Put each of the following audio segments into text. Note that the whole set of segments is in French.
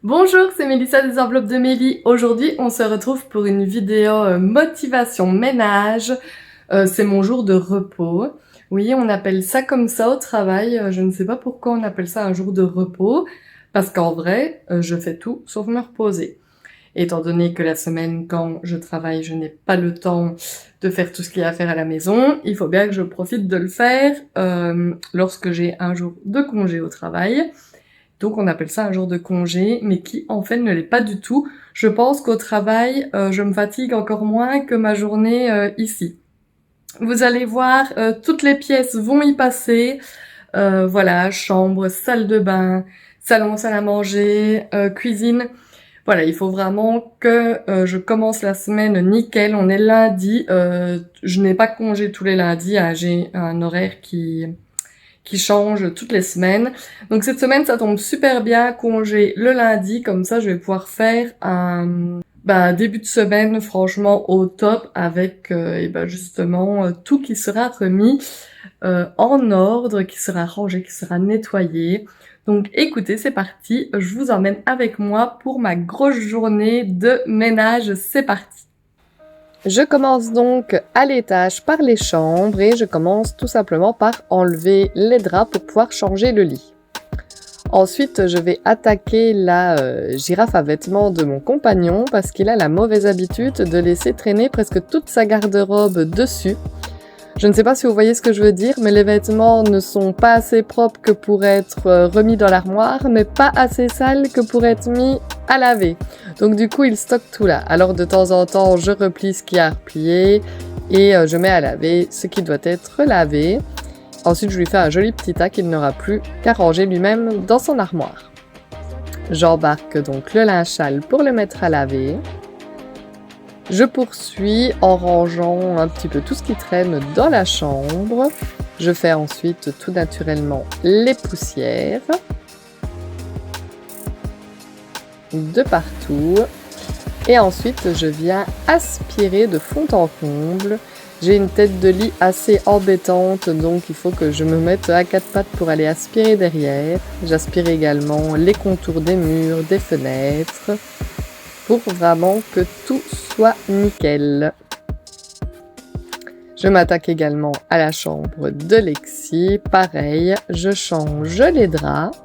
Bonjour, c'est Mélissa des enveloppes de Mélie. Aujourd'hui, on se retrouve pour une vidéo motivation ménage. C'est mon jour de repos. Oui, on appelle ça comme ça au travail. Je ne sais pas pourquoi on appelle ça un jour de repos, parce qu'en vrai, je fais tout sauf me reposer. Étant donné que la semaine, quand je travaille, je n'ai pas le temps de faire tout ce qu'il y a à faire à la maison, il faut bien que je profite de le faire lorsque j'ai un jour de congé au travail. Donc on appelle ça un jour de congé, mais qui en fait ne l'est pas du tout. Je pense qu'au travail, je me fatigue encore moins que ma journée ici. Vous allez voir, toutes les pièces vont y passer. Voilà, chambre, salle de bain, salon, salle à manger, cuisine. Voilà, il faut vraiment que je commence la semaine nickel. On est lundi, je n'ai pas congé tous les lundis, hein, j'ai un horaire qui change toutes les semaines. Donc cette semaine, ça tombe super bien, congé le lundi, comme ça je vais pouvoir faire un début de semaine franchement au top avec justement tout qui sera remis en ordre, qui sera rangé, qui sera nettoyé. Donc écoutez, c'est parti, je vous emmène avec moi pour ma grosse journée de ménage, c'est parti. Je commence donc à l'étage par les chambres et je commence tout simplement par enlever les draps pour pouvoir changer le lit. Ensuite, je vais attaquer la girafe à vêtements de mon compagnon parce qu'il a la mauvaise habitude de laisser traîner presque toute sa garde-robe dessus. Je ne sais pas si vous voyez ce que je veux dire, mais les vêtements ne sont pas assez propres que pour être remis dans l'armoire, mais pas assez sales que pour être mis à laver. Donc du coup, il stocke tout là. Alors de temps en temps, je replie ce qui a replié et je mets à laver ce qui doit être lavé. Ensuite, je lui fais un joli petit tas qu'il n'aura plus qu'à ranger lui-même dans son armoire. J'embarque donc le linge sale pour le mettre à laver. Je poursuis en rangeant un petit peu tout ce qui traîne dans la chambre. Je fais ensuite tout naturellement les poussières de partout. Et ensuite, je viens aspirer de fond en comble. J'ai une tête de lit assez embêtante, donc il faut que je me mette à quatre pattes pour aller aspirer derrière. J'aspire également les contours des murs, des fenêtres, pour vraiment que tout soit nickel. Je m'attaque également à la chambre de Lexi. Pareil, je change les draps.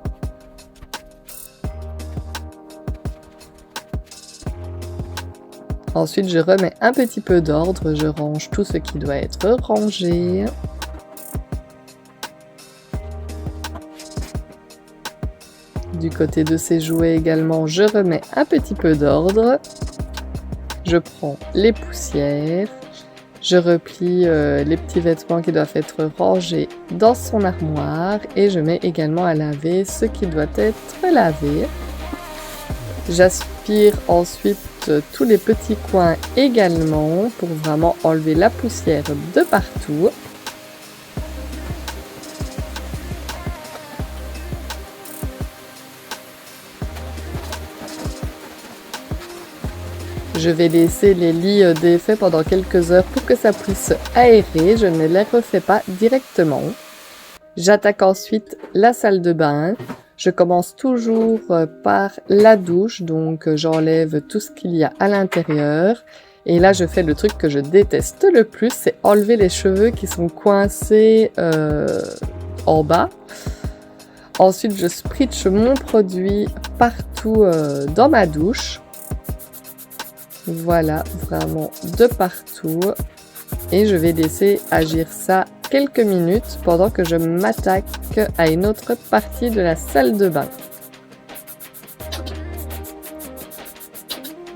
Ensuite, je remets un petit peu d'ordre, je range tout ce qui doit être rangé. Du côté de ses jouets également, je remets un petit peu d'ordre. Je prends les poussières. Je replie les petits vêtements qui doivent être rangés dans son armoire et je mets également à laver ce qui doit être lavé. J'aspire ensuite tous les petits coins également pour vraiment enlever la poussière de partout. Je vais laisser les lits défaits pendant quelques heures pour que ça puisse aérer. Je ne les refais pas directement. J'attaque ensuite la salle de bain. Je commence toujours par la douche, donc j'enlève tout ce qu'il y a à l'intérieur. Et là, je fais le truc que je déteste le plus, c'est enlever les cheveux qui sont coincés en bas. Ensuite, je spritche mon produit partout dans ma douche. Voilà, vraiment de partout. Et je vais laisser agir ça quelques minutes pendant que je m'attaque à une autre partie de la salle de bain.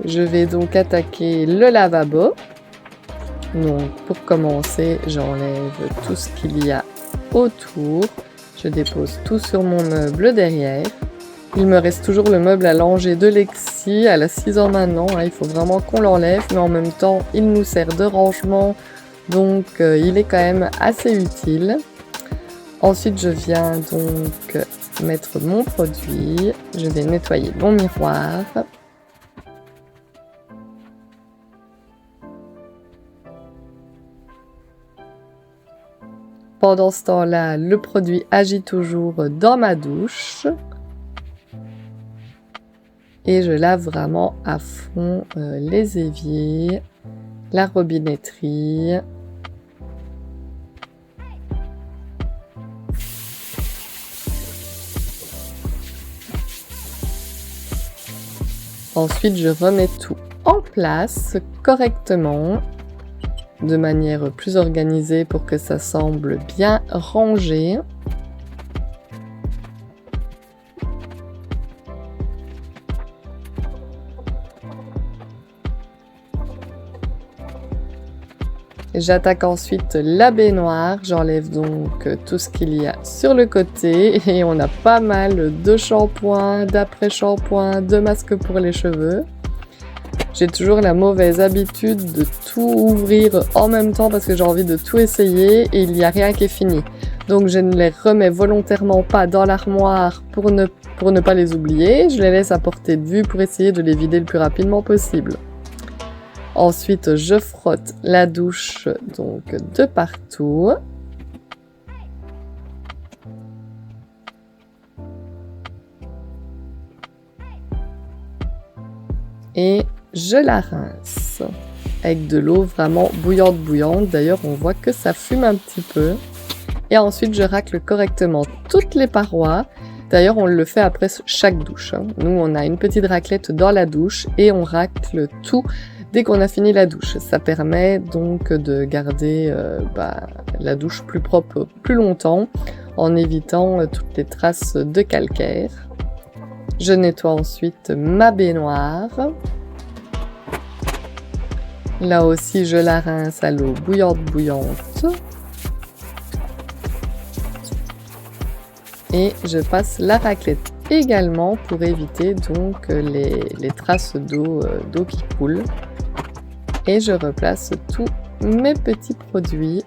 Je vais donc attaquer le lavabo. Donc pour commencer, j'enlève tout ce qu'il y a autour. Je dépose tout sur mon meuble derrière. Il me reste toujours le meuble à langer de Lexi. Elle a 6 ans maintenant, il faut vraiment qu'on l'enlève, mais en même temps, il nous sert de rangement. Donc il est quand même assez utile. Ensuite, je viens donc mettre mon produit. Je vais nettoyer mon miroir. Pendant ce temps-là, le produit agit toujours dans ma douche. Et je lave vraiment à fond les éviers, la robinetterie. Ensuite, je remets tout en place correctement, de manière plus organisée pour que ça semble bien rangé. J'attaque ensuite la baignoire, j'enlève donc tout ce qu'il y a sur le côté et on a pas mal de shampoing, d'après-shampoing, de masques pour les cheveux. J'ai toujours la mauvaise habitude de tout ouvrir en même temps parce que j'ai envie de tout essayer et il n'y a rien qui est fini. Donc je ne les remets volontairement pas dans l'armoire pour ne pas les oublier, je les laisse à portée de vue pour essayer de les vider le plus rapidement possible. Ensuite, je frotte la douche donc de partout. Et je la rince avec de l'eau vraiment bouillante. D'ailleurs, on voit que ça fume un petit peu. Et ensuite, je racle correctement toutes les parois. D'ailleurs, on le fait après chaque douche. Nous, on a une petite raclette dans la douche et on racle tout dès qu'on a fini la douche. Ça permet donc de garder la douche plus propre plus longtemps en évitant toutes les traces de calcaire. Je nettoie ensuite ma baignoire. Là aussi, je la rince à l'eau bouillante. Et je passe la raclette également pour éviter donc les traces d'eau qui coulent. Et je replace tous mes petits produits.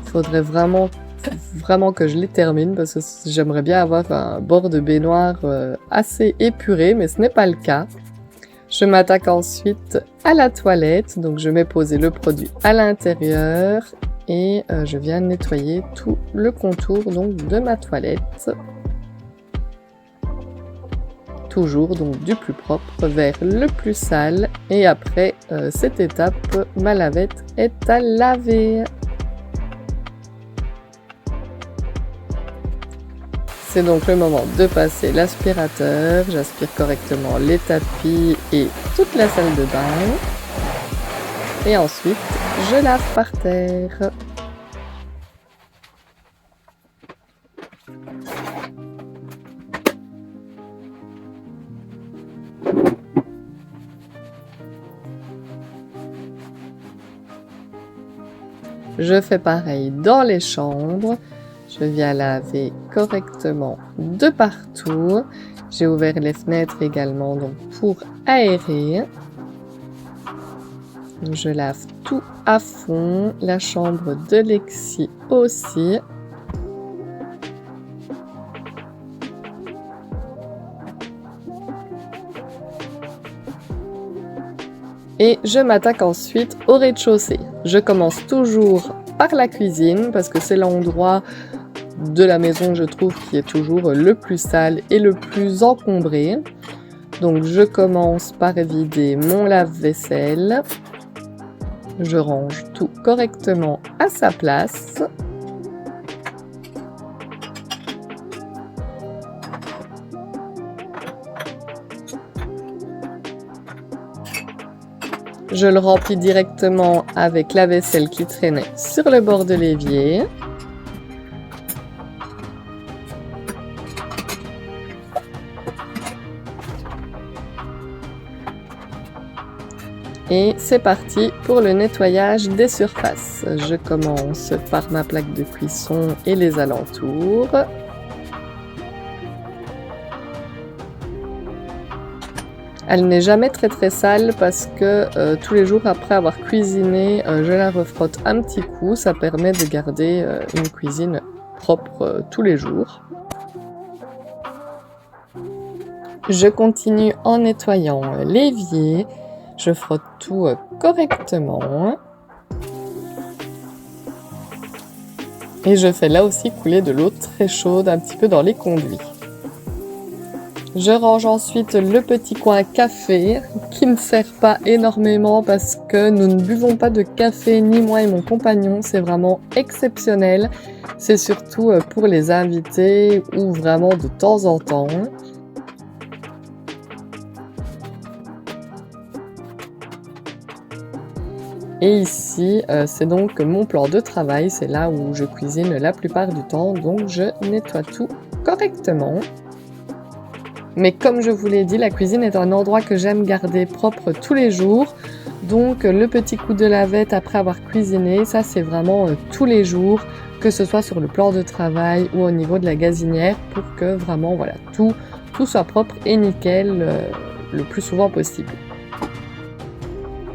Il faudrait vraiment que je les termine parce que j'aimerais bien avoir un bord de baignoire assez épuré, mais ce n'est pas le cas. Je m'attaque ensuite à la toilette, donc je mets poser le produit à l'intérieur et je viens nettoyer tout le contour donc de ma toilette. Toujours donc du plus propre vers le plus sale et après cette étape, ma lavette est à laver. C'est donc le moment de passer l'aspirateur. J'aspire correctement les tapis et toute la salle de bain. Et ensuite, je lave par terre. Je fais pareil dans les chambres. Je viens laver correctement de partout. J'ai ouvert les fenêtres également donc pour aérer. Je lave tout à fond. La chambre de Lexi aussi. Et je m'attaque ensuite au rez-de-chaussée. Je commence toujours par la cuisine parce que c'est l'endroit de la maison, je trouve, qui est toujours le plus sale et le plus encombré. Donc je commence par vider mon lave-vaisselle. Je range tout correctement à sa place. Je le remplis directement avec la vaisselle qui traînait sur le bord de l'évier. Et c'est parti pour le nettoyage des surfaces. Je commence par ma plaque de cuisson et les alentours. Elle n'est jamais très sale parce que tous les jours après avoir cuisiné, je la refrotte un petit coup. Ça permet de garder une cuisine propre tous les jours. Je continue en nettoyant l'évier. Je frotte tout correctement. Et je fais là aussi couler de l'eau très chaude un petit peu dans les conduits. Je range ensuite le petit coin café qui ne sert pas énormément parce que nous ne buvons pas de café, ni moi et mon compagnon. C'est vraiment exceptionnel. C'est surtout pour les invités ou vraiment de temps en temps. Et ici, c'est donc mon plan de travail. C'est là où je cuisine la plupart du temps. Donc je nettoie tout correctement. Mais comme je vous l'ai dit, la cuisine est un endroit que j'aime garder propre tous les jours. Donc le petit coup de lavette après avoir cuisiné, ça c'est vraiment tous les jours, que ce soit sur le plan de travail ou au niveau de la gazinière, pour que vraiment voilà, tout soit propre et nickel le plus souvent possible.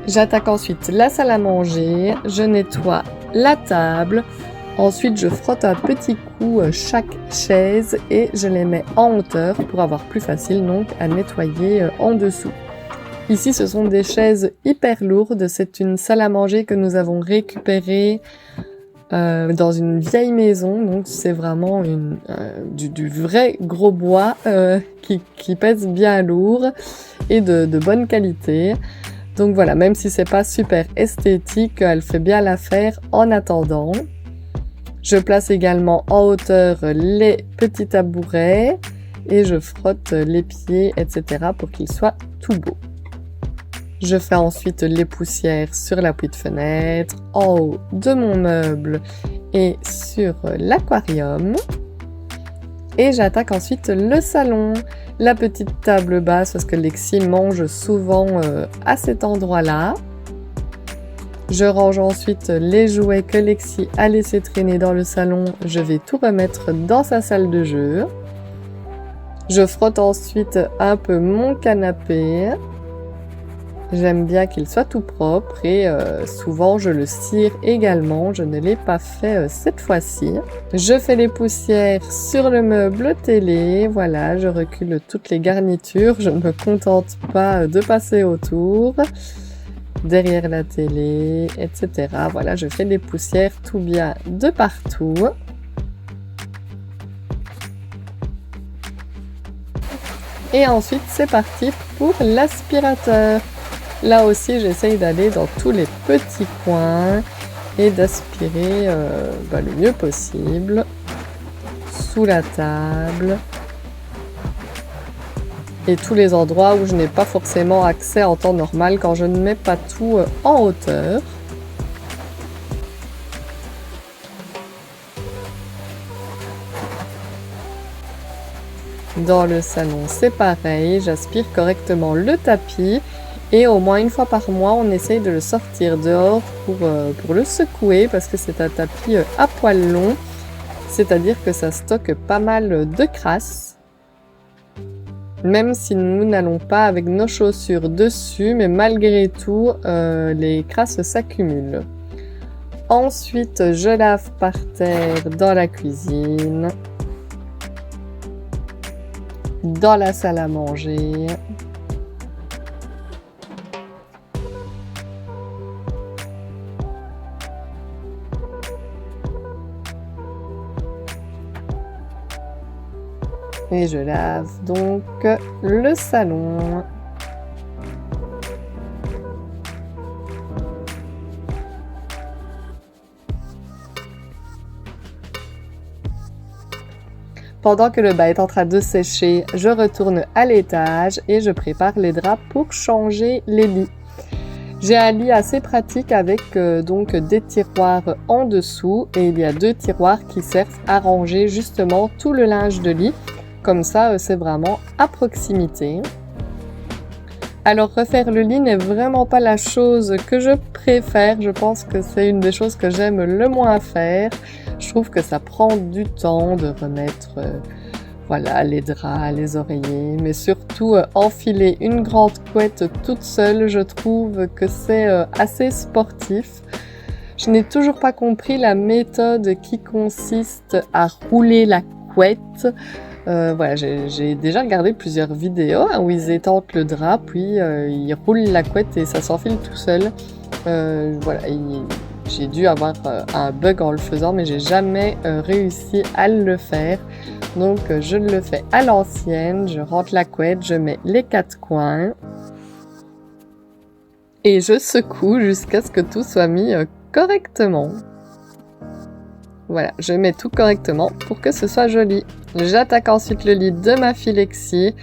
J'attaque ensuite la salle à manger, je nettoie la table. Ensuite, je frotte un petit coup chaque chaise et je les mets en hauteur pour avoir plus facile donc à nettoyer en dessous. Ici, ce sont des chaises hyper lourdes. C'est une salle à manger que nous avons récupérée dans une vieille maison. Donc, c'est vraiment du vrai gros bois qui pèse bien lourd et de bonne qualité. Donc voilà, même si c'est pas super esthétique, elle fait bien l'affaire en attendant. Je place également en hauteur les petits tabourets et je frotte les pieds, etc. pour qu'ils soient tout beaux. Je fais ensuite les poussières sur l'appui de fenêtre, en haut de mon meuble et sur l'aquarium. Et j'attaque ensuite le salon, la petite table basse parce que Lexi mange souvent à cet endroit-là. Je range ensuite les jouets que Lexi a laissé traîner dans le salon. Je vais tout remettre dans sa salle de jeu. Je frotte ensuite un peu mon canapé. J'aime bien qu'il soit tout propre et souvent je le cire également. Je ne l'ai pas fait cette fois-ci. Je fais les poussières sur le meuble télé. Voilà, je recule toutes les garnitures. Je ne me contente pas de passer autour. Derrière la télé, etc. Voilà, je fais des poussières tout bien de partout. Et ensuite, c'est parti pour l'aspirateur. Là aussi, j'essaye d'aller dans tous les petits coins et d'aspirer le mieux possible. Sous la table. Et tous les endroits où je n'ai pas forcément accès en temps normal quand je ne mets pas tout en hauteur. Dans le salon, c'est pareil, j'aspire correctement le tapis et au moins une fois par mois, on essaye de le sortir dehors pour le secouer parce que c'est un tapis à poils longs, c'est-à-dire que ça stocke pas mal de crasse. Même si nous n'allons pas avec nos chaussures dessus, mais malgré tout, les crasses s'accumulent. Ensuite, je lave par terre dans la cuisine, dans la salle à manger. Et je lave donc le salon. Pendant que le bas est en train de sécher, je retourne à l'étage et je prépare les draps pour changer les lits. J'ai un lit assez pratique avec donc des tiroirs en dessous et il y a 2 tiroirs qui servent à ranger justement tout le linge de lit. Comme ça, c'est vraiment à proximité. Alors, refaire le lit n'est vraiment pas la chose que je préfère. Je pense que c'est une des choses que j'aime le moins faire. Je trouve que ça prend du temps de remettre les draps, les oreillers. Mais surtout, enfiler une grande couette toute seule, je trouve que c'est assez sportif. Je n'ai toujours pas compris la méthode qui consiste à rouler la couette. J'ai déjà regardé plusieurs vidéos où ils étendent le drap, puis ils roulent la couette et ça s'enfile tout seul. J'ai dû avoir un bug en le faisant, mais j'ai jamais réussi à le faire. Donc je le fais à l'ancienne, je rentre la couette, je mets les 4 coins et je secoue jusqu'à ce que tout soit mis correctement. Voilà, je mets tout correctement pour que ce soit joli. J'attaque ensuite le lit de ma fille Lexi.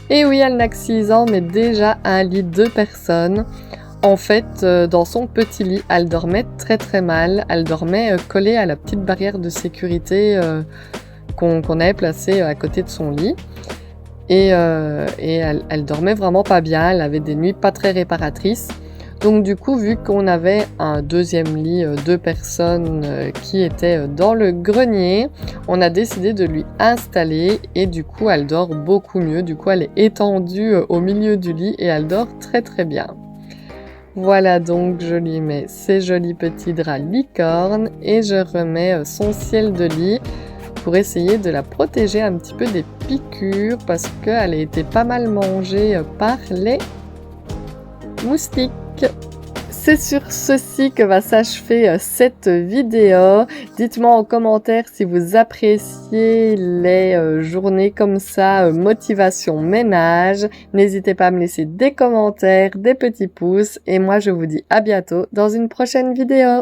Et oui, elle n'a que 6 ans, mais déjà un lit de personnes. En fait, dans son petit lit, elle dormait très très mal. Elle dormait collée à la petite barrière de sécurité qu'on avait placée à côté de son lit. Et elle dormait vraiment pas bien. Elle avait des nuits pas très réparatrices. Donc du coup, vu qu'on avait un deuxième lit de personnes qui était dans le grenier, on a décidé de lui installer et du coup, elle dort beaucoup mieux. Du coup, elle est étendue au milieu du lit et elle dort très très bien. Voilà, donc je lui mets ses jolis petits draps licorne et je remets son ciel de lit pour essayer de la protéger un petit peu des piqûres parce qu'elle a été pas mal mangée par les moustiques. C'est sur ceci que va s'achever cette vidéo. Dites-moi en commentaire si vous appréciez les journées comme ça, motivation ménage. N'hésitez pas à me laisser des commentaires, des petits pouces. Et moi, je vous dis à bientôt dans une prochaine vidéo.